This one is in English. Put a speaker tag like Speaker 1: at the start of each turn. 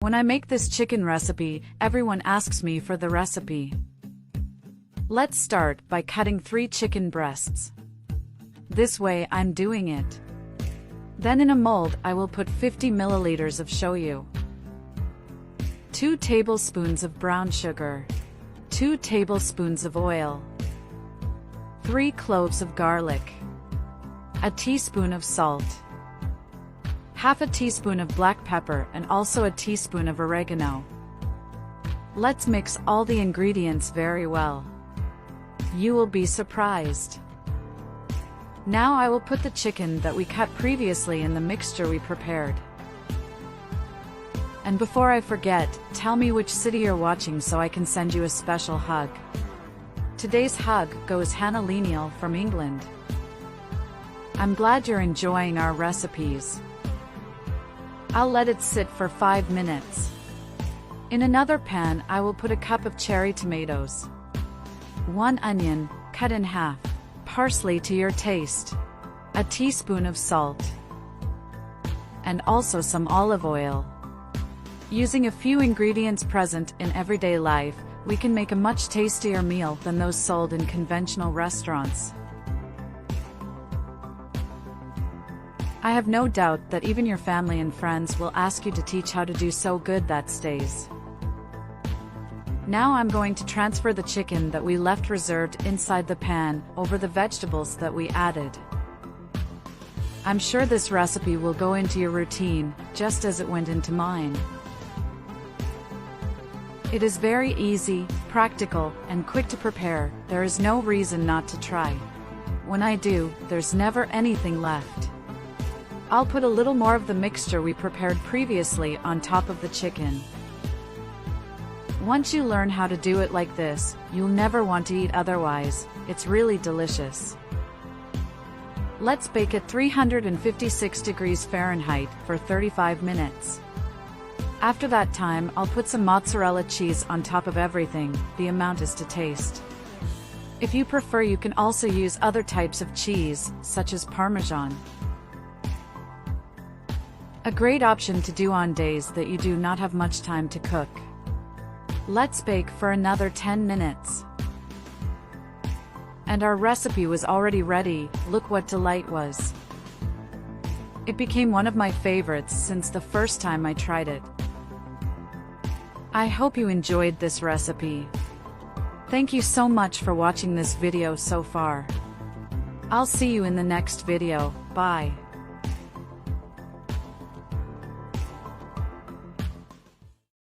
Speaker 1: When I make this chicken recipe, everyone asks me for the recipe. Let's start by cutting 3 chicken breasts. This way I'm doing it. Then in a mold I will put 50 milliliters of shoyu, 2 tablespoons of brown sugar, 2 tablespoons of oil, 3 cloves of garlic, a teaspoon of salt, half a teaspoon of black pepper and also a teaspoon of oregano. Let's mix all the ingredients very well. You will be surprised. Now I will put the chicken that we cut previously in the mixture we prepared. And before I forget, tell me which city you're watching so I can send you a special hug. Today's hug goes Hannah Lenial from England. I'm glad you're enjoying our recipes. I'll let it sit for 5 minutes. In another pan I will put a cup of cherry tomatoes, 1 onion, cut in half, parsley to your taste, a teaspoon of salt, and also some olive oil. Using a few ingredients present in everyday life, we can make a much tastier meal than those sold in conventional restaurants. I have no doubt that even your family and friends will ask you to teach how to do so good that stays. Now I'm going to transfer the chicken that we left reserved inside the pan over the vegetables that we added. I'm sure this recipe will go into your routine, just as it went into mine. It is very easy, practical, and quick to prepare. There is no reason not to try. When I do, there's never anything left. I'll put a little more of the mixture we prepared previously on top of the chicken. Once you learn how to do it like this, you'll never want to eat otherwise. It's really delicious. Let's bake at 356 degrees Fahrenheit for 35 minutes. After that time, I'll put some mozzarella cheese on top of everything. The amount is to taste. If you prefer, you can also use other types of cheese, such as Parmesan. A great option to do on days that you do not have much time to cook. Let's bake for another 10 minutes. And our recipe was already ready. Look what delight was. It became one of my favorites since the first time I tried it. I hope you enjoyed this recipe. Thank you so much for watching this video so far. I'll see you in the next video. Bye.